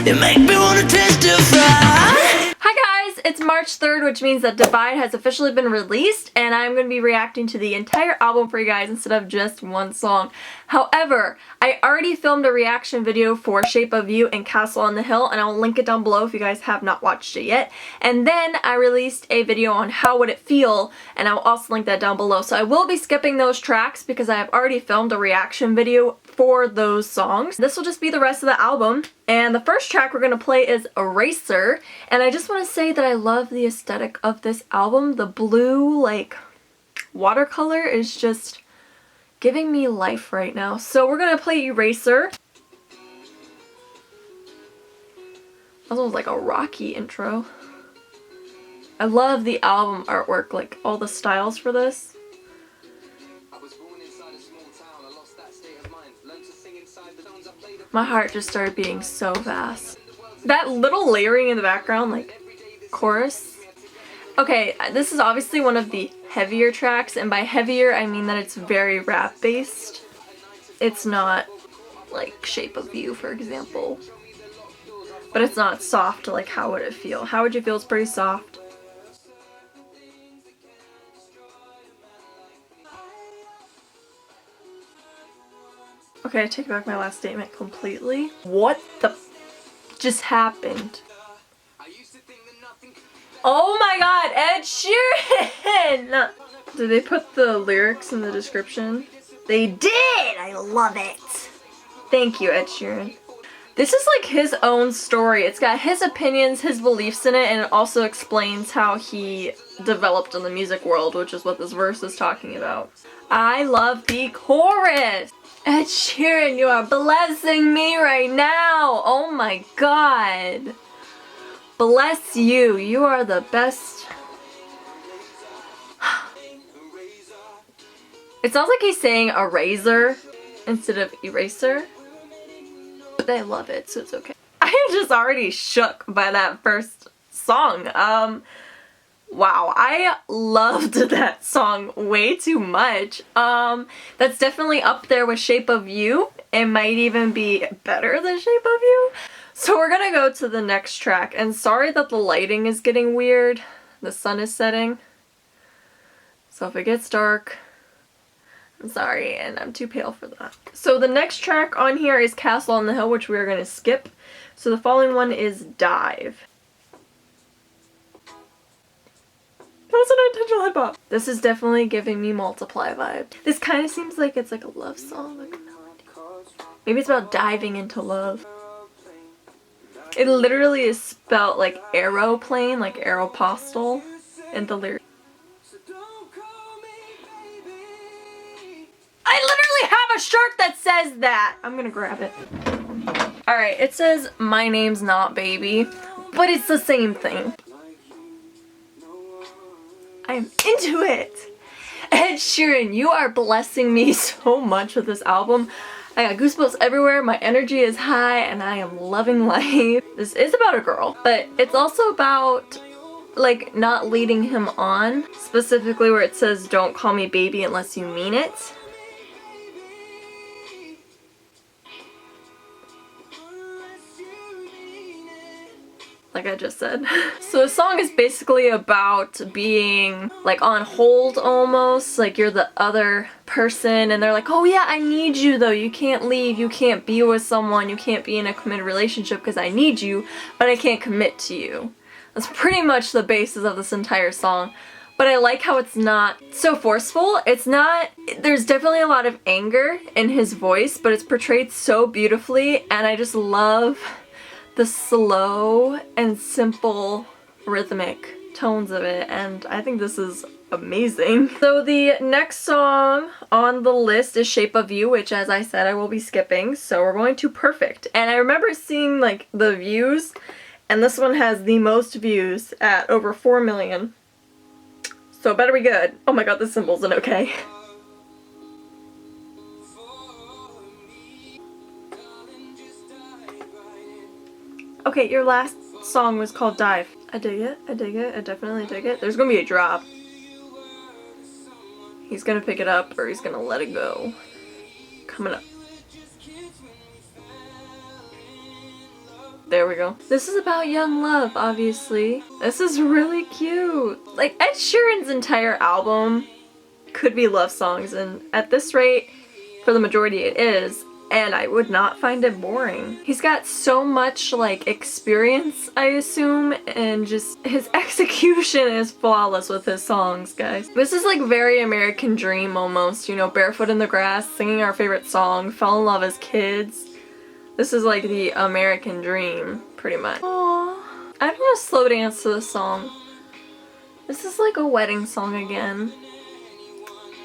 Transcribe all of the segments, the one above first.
You make me wanna testify. Hi guys, it's March 3rd, which means that Divide has officially been released, and I'm going to be reacting to the entire album for you guys instead of just one song. However, I already filmed a reaction video for Shape of You and Castle on the Hill, and I'll link it down below if you guys have not watched it yet. And then I released a video on How Would It Feel, and I'll also link that down below. So I will be skipping those tracks because I have already filmed a reaction video for those songs. This will just be the rest of the album. And the first track we're going to play is Eraser. And I just want to say that I love the aesthetic of this album. The blue, like, watercolor is just giving me life right now. So we're going to play Eraser. That was like a rocky intro. I love the album artwork, like all the styles for this. My heart just started beating so fast. That little layering in the background, like chorus. Okay, this is obviously one of the heavier tracks, and by heavier I mean that it's very rap based. It's not like Shape of You, for example. But it's not soft like How Would It Feel. How Would You Feel is pretty soft. Okay, I take back my last statement completely. What the just happened? Oh my god, Ed Sheeran! Did they put the lyrics in the description? They did! I love it! Thank you, Ed Sheeran. This is like his own story. It's got his opinions, his beliefs in it, and it also explains how he developed in the music world, which is what this verse is talking about. I love the chorus! Ed Sheeran, you are blessing me right now! Oh my god! Bless you, you are the best. It sounds like he's saying eraser instead of eraser. But I love it, so it's okay. I am just already shook by that first song. Wow, I loved that song way too much. That's definitely up there with Shape of You. It might even be better than Shape of You. So we're gonna go to the next track, and sorry that the lighting is getting weird. The sun is setting. So if it gets dark, I'm sorry, and I'm too pale for that. So the next track on here is Castle on the Hill, which we're gonna skip. So the following one is Dive. That was an unintentional head bop. This is definitely giving me Multiply vibes. This kind of seems like it's like a love song, like a melody. Maybe it's about diving into love. It literally is spelled like aeroplane, like aeropostale in the lyrics. I literally have a shirt that says that! I'm gonna grab it. Alright, it says My Name's Not Baby, but it's the same thing. I'm into it! Ed Sheeran, you are blessing me so much with this album. I got goosebumps everywhere, my energy is high, and I am loving life. This is about a girl, but it's also about, like, not leading him on. Specifically where it says, don't call me baby unless you mean it. Like I just said. So the song is basically about being like on hold almost, like you're the other person and they're like, oh yeah, I need you though, you can't leave, you can't be with someone, you can't be in a committed relationship because I need you, but I can't commit to you. That's pretty much the basis of this entire song. But I like how it's not so forceful. It's not, there's definitely a lot of anger in his voice, but it's portrayed so beautifully, and I just love the slow and simple rhythmic tones of it, and I think this is amazing. So the next song on the list is Shape of You, which as I said I will be skipping, so we're going to Perfect. And I remember seeing like the views, and this one has the most views at over 4 million. So it better be good. Oh my god, the symbol's an okay. Okay, your last song was called Dive. I dig it, I dig it, I definitely dig it. There's gonna be a drop. He's gonna pick it up or he's gonna let it go. Coming up. There we go. This is about young love, obviously. This is really cute. Like, Ed Sheeran's entire album could be love songs, and at this rate, for the majority it is, and I would not find it boring. He's got so much, like, experience, I assume, and just his execution is flawless with his songs, guys. This is like very American Dream almost, you know, barefoot in the grass, singing our favorite song, fell in love as kids. This is like the American Dream, pretty much. Aww. I don't want to slow dance to this song. This is like a wedding song again.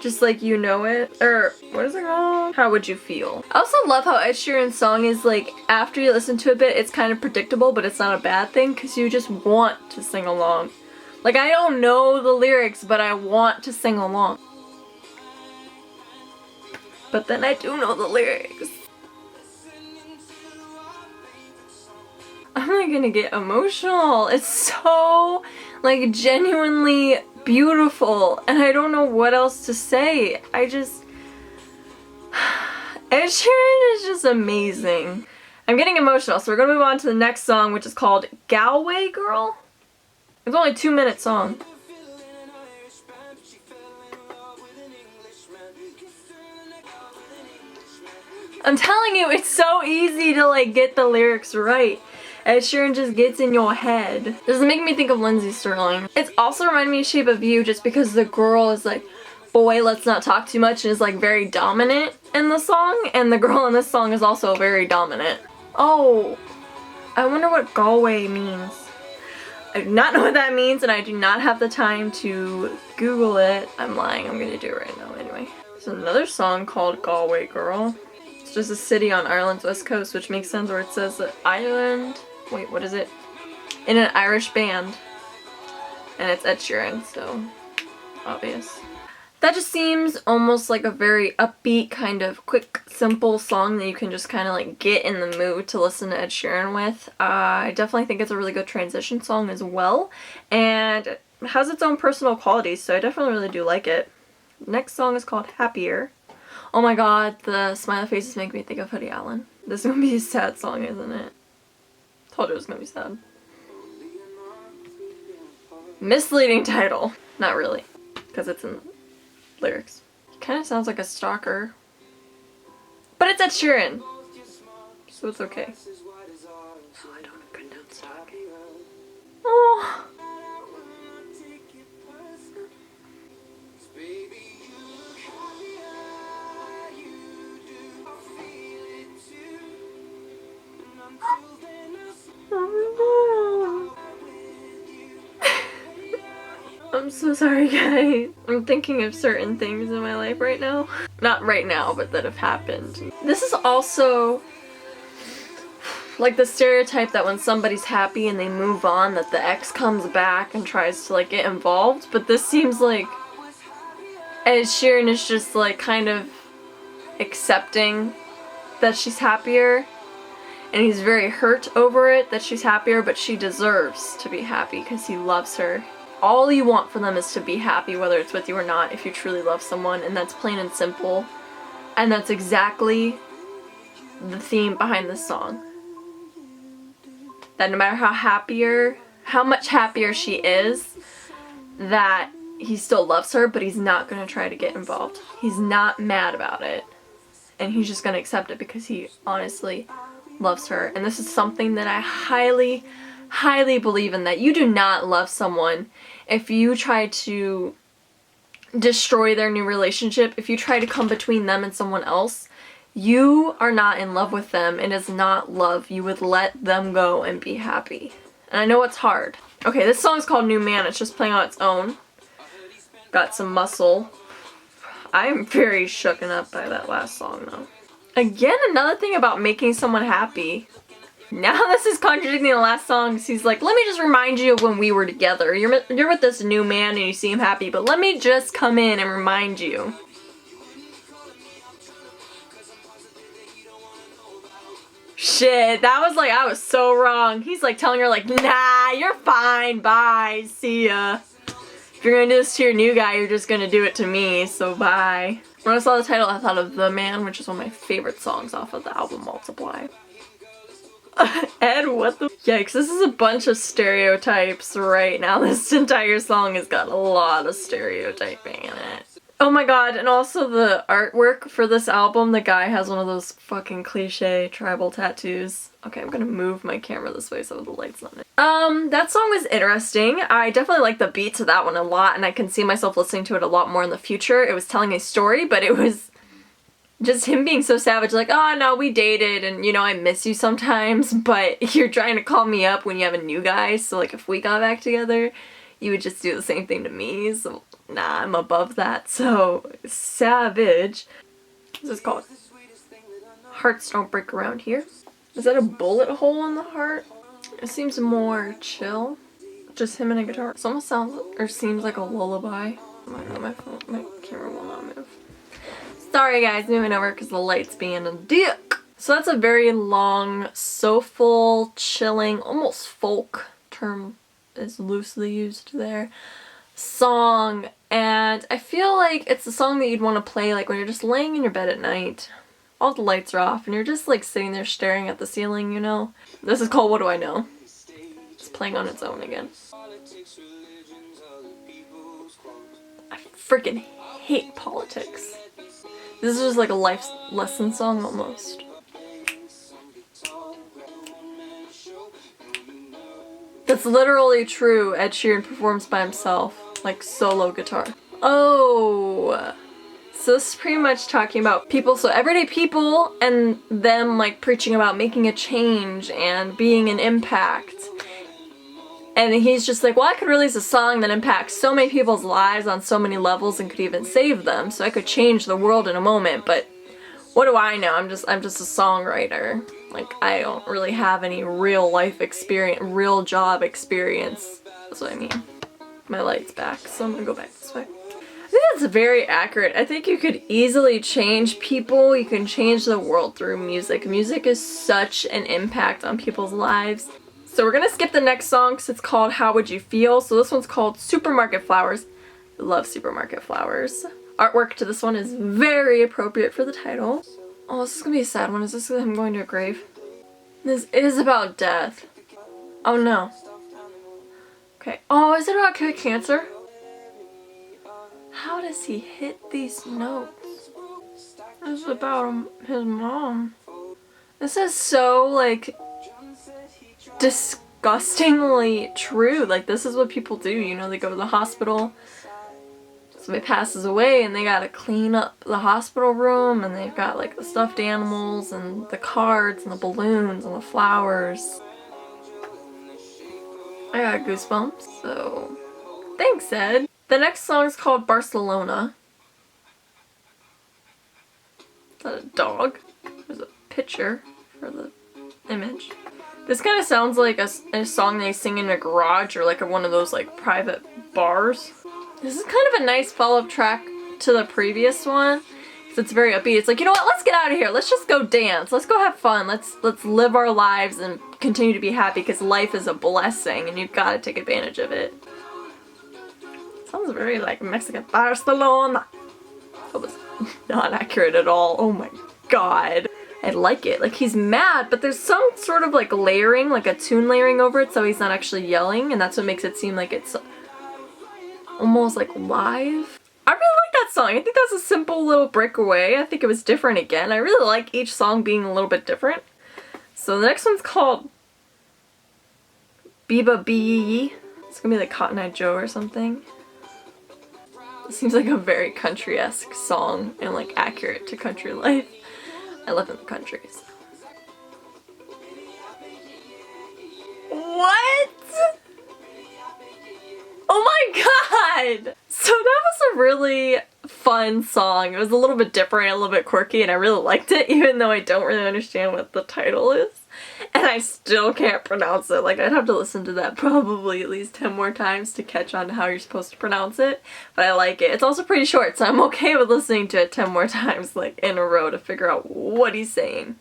Just like You Know It, or what is it called? How Would You Feel? I also love how Ed Sheeran's song is like, after you listen to it a bit, it's kind of predictable, but it's not a bad thing because you just want to sing along. Like, I don't know the lyrics, but I want to sing along. But then I do know the lyrics. I'm like gonna get emotional. It's so, like, genuinely beautiful, and I don't know what else to say. I just... Ed Sheeran is just amazing. I'm getting emotional, so we're gonna move on to the next song, which is called Galway Girl. It's only a 2-minute song. I'm telling you, it's so easy to, like, get the lyrics right. Ed Sheeran just gets in your head. This is making me think of Lindsay Sterling. It's also reminding me of Shape of You just because the girl is like, boy, let's not talk too much, and is like very dominant in the song, and the girl in this song is also very dominant. Oh, I wonder what Galway means. I do not know what that means, and I do not have the time to Google it. I'm lying, I'm gonna do it right now anyway. There's another song called Galway Girl. It's just a city on Ireland's west coast, which makes sense where it says that Ireland... Wait, what is it? In an Irish band. And it's Ed Sheeran, so obvious. That just seems almost like a very upbeat, kind of quick, simple song that you can just kind of like get in the mood to listen to Ed Sheeran with. I definitely think it's a really good transition song as well. And it has its own personal qualities, so I definitely really do like it. Next song is called Happier. Oh my god, the smiley faces make me think of Woody Allen. This is gonna be a sad song, isn't it? Told you it was gonna be sad. Misleading title. Not really, because it's in the lyrics. He kind of sounds like a stalker. But it's Ed Sheeran, so it's okay. Oh, I don't condone stalking. Oh. I'm so sorry, guys. I'm thinking of certain things in my life right now. Not right now, but that have happened. This is also like the stereotype that when somebody's happy and they move on, that the ex comes back and tries to like get involved. But this seems like Ed Sheeran is just like kind of accepting that she's happier. And he's very hurt over it that she's happier, but she deserves to be happy because he loves her. All you want for them is to be happy, whether it's with you or not, if you truly love someone, and that's plain and simple. And that's exactly the theme behind this song. That no matter how much happier she is, that he still loves her, but he's not going to try to get involved. He's not mad about it. And he's just going to accept it because he honestly loves her. And this is something that I highly, highly believe in, that you do not love someone if you try to destroy their new relationship. If you try to come between them and someone else, you are not in love with them. It is not love. You would let them go and be happy. And I know it's hard. Okay, this song is called New Man. It's just playing on its own. Got some muscle. I'm very shooken up by that last song though. Again, another thing about making someone happy. Now this is contradicting the last song. He's like, let me just remind you of when we were together. You're with this new man and you see him happy, but let me just come in and remind you. Shit, that was like, I was so wrong. He's like telling her like, nah, you're fine, bye, see ya. If you're gonna do this to your new guy, you're just gonna do it to me, so bye. When I saw the title, I thought of The Man, which is one of my favorite songs off of the album Multiply. Ed, what the? Yikes, this is a bunch of stereotypes right now. This entire song has got a lot of stereotyping in it. Oh my god, and also the artwork for this album, the guy has one of those fucking cliche tribal tattoos. Okay, I'm gonna move my camera this way so the light's not in it. That song was interesting. I definitely like the beat to that one a lot, and I can see myself listening to it a lot more in the future. It was telling a story, but it was just him being so savage, like, oh no, we dated, and you know, I miss you sometimes, but you're trying to call me up when you have a new guy, so like if we got back together, you would just do the same thing to me, so nah, I'm above that, so savage. What's this called? Hearts Don't Break Around Here. Is that a bullet hole in the heart? It seems more chill. Just him and a guitar. It almost sounds or seems like a lullaby. My camera will not move. Sorry guys, moving over because the light's being a dick. So that's a very long, soulful, chilling, almost folk term is loosely used there, song, and I feel like it's a song that you'd want to play like when you're just laying in your bed at night. All the lights are off and you're just like sitting there staring at the ceiling, you know? This is called What Do I Know? It's playing on its own again. I freaking hate politics. This is just like a life lesson song almost. That's literally true. Ed Sheeran performs by himself, like solo guitar. Oh, so this is pretty much talking about people, so everyday people, and them like preaching about making a change and being an impact. And he's just like, well, I could release a song that impacts so many people's lives on so many levels and could even save them, so I could change the world in a moment, but what do I know? I'm just a songwriter. Like, I don't really have any real life experience, real job experience. That's what I mean. My light's back, so I'm gonna go back this way. I think that's very accurate. I think you could easily change people. You can change the world through music. Music is such an impact on people's lives. So we're gonna skip the next song because it's called How Would You Feel? So this one's called Supermarket Flowers. I love Supermarket Flowers. Artwork to this one is very appropriate for the title. Oh, this is gonna be a sad one. Is this him going to a grave? This is about death. Oh no. Okay. Oh, is it about cancer? How does he hit these notes? This is about his mom. This is so, like, disgustingly true. Like, this is what people do, you know, they go to the hospital, somebody passes away and they gotta clean up the hospital room, and they've got like the stuffed animals and the cards and the balloons and the flowers. I got goosebumps, so thanks, Ed. The next song is called Barcelona. Is that a dog? There's a picture for the image. This kind of sounds like a song they sing in a garage or like one of those like private bars. This is kind of a nice follow-up track to the previous one. It's very upbeat. It's like, you know what, let's get out of here. Let's just go dance. Let's go have fun. Let's live our lives and continue to be happy because life is a blessing and you've got to take advantage of it. Sounds very like Mexican. Barcelona. That was not accurate at all. Oh my god. I like it. Like, he's mad, but there's some sort of like layering, like a tune layering over it, so he's not actually yelling, and that's what makes it seem like it's almost like live. I really like that song. I think that's a simple little breakaway. I think it was different again. I really like each song being a little bit different. So the next one's called Biba Bee. It's gonna be like Cotton Eye Joe or something. It seems like a very country-esque song and like accurate to country life. I live in the country, so. What? Oh my god! So that was a really fun song. It was a little bit different, a little bit quirky, and I really liked it, even though I don't really understand what the title is. And I still can't pronounce it. Like, I'd have to listen to that probably at least 10 more times to catch on to how you're supposed to pronounce it. But I like it. It's also pretty short, so I'm okay with listening to it 10 more times, like, in a row to figure out what he's saying.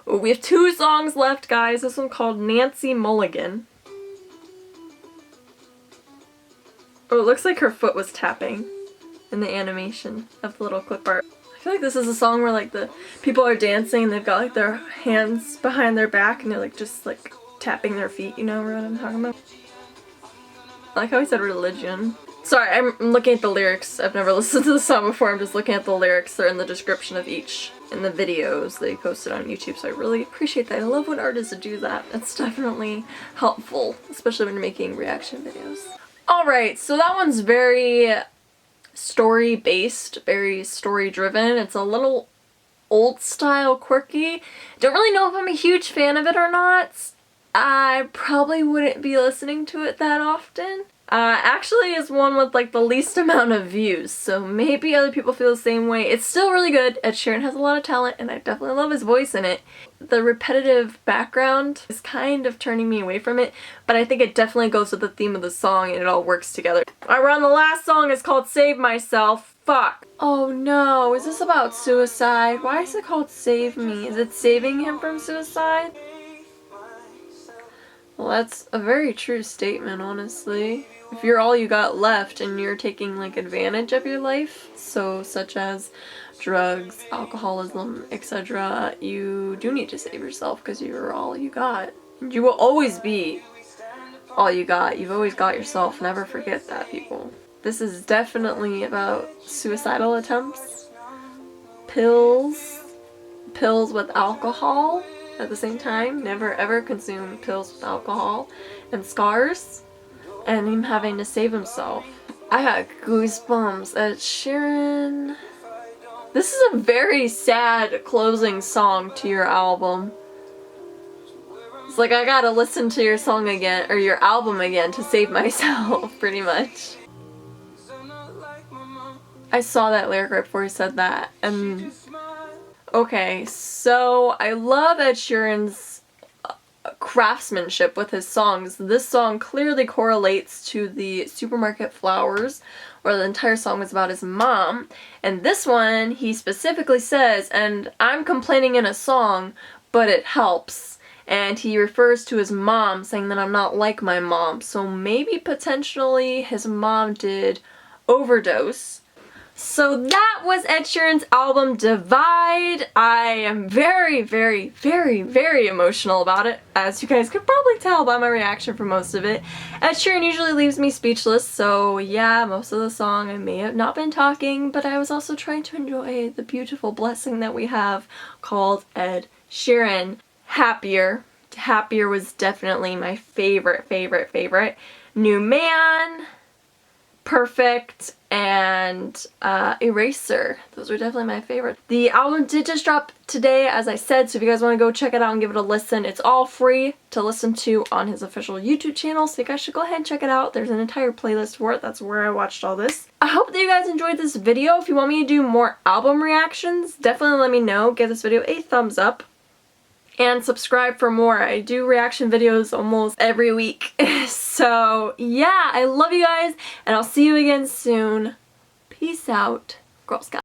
Ooh, we have 2 songs left, guys. This one called Nancy Mulligan. Oh, it looks like her foot was tapping in the animation of the little clip art. I feel like this is a song where like the people are dancing and they've got like their hands behind their back and they're like just like tapping their feet, you know what I'm talking about? I like how I said religion. Sorry, I'm looking at the lyrics. I've never listened to the song before. I'm just looking at the lyrics. They're in the description of each in the videos they posted on YouTube, so I really appreciate that. I love when artists do that. It's definitely helpful, especially when you're making reaction videos. Alright, so that one's very story-based, very story-driven. It's a little old-style quirky. Don't really know if I'm a huge fan of it or not. I probably wouldn't be listening to it that often. Actually is one with like the least amount of views, so maybe other people feel the same way. It's still really good. Ed Sheeran has a lot of talent and I definitely love his voice in it. The repetitive background is kind of turning me away from it, but I think it definitely goes with the theme of the song and it all works together. Alright, we're on the last song. It's called Save Myself. Fuck. Oh no, is this about suicide? Why is it called Save Me? Is it saving him from suicide? Well, that's a very true statement, honestly. If you're all you got left and you're taking like advantage of your life, so such as drugs, alcoholism, etc., you do need to save yourself because you're all you got. You will always be all you got. You've always got yourself. Never forget that, people. This is definitely about suicidal attempts, pills with alcohol at the same time. Never ever consume pills with alcohol, and scars, and him having to save himself. I got goosebumps. Ed Sheeran. This is a very sad closing song to your album. It's like I gotta listen to your song again, or your album again, to save myself, pretty much. I saw that lyric right before he said that, and okay, so I love Ed Sheeran's craftsmanship with his songs. This song clearly correlates to the Supermarket Flowers, where the entire song was about his mom. And this one, he specifically says, and I'm complaining in a song, but it helps. And he refers to his mom, saying that I'm not like my mom. So maybe potentially his mom did overdose. So that was Ed Sheeran's album Divide. I am very, very, very, very emotional about it, as you guys could probably tell by my reaction for most of it. Ed Sheeran usually leaves me speechless, so yeah, most of the song I may have not been talking, but I was also trying to enjoy the beautiful blessing that we have called Ed Sheeran. Happier. Happier was definitely my favorite. New Man, Perfect, and Eraser. Those were definitely my favorite. The album did just drop today, as I said, so if you guys want to go check it out and give it a listen, it's all free to listen to on his official YouTube channel, so you guys should go ahead and check it out. There's an entire playlist for it. That's where I watched all this. I hope that you guys enjoyed this video. If you want me to do more album reactions, definitely let me know. Give this video a thumbs up. And subscribe for more. I do reaction videos almost every week. So yeah, I love you guys, and I'll see you again soon. Peace out, Girl Scout.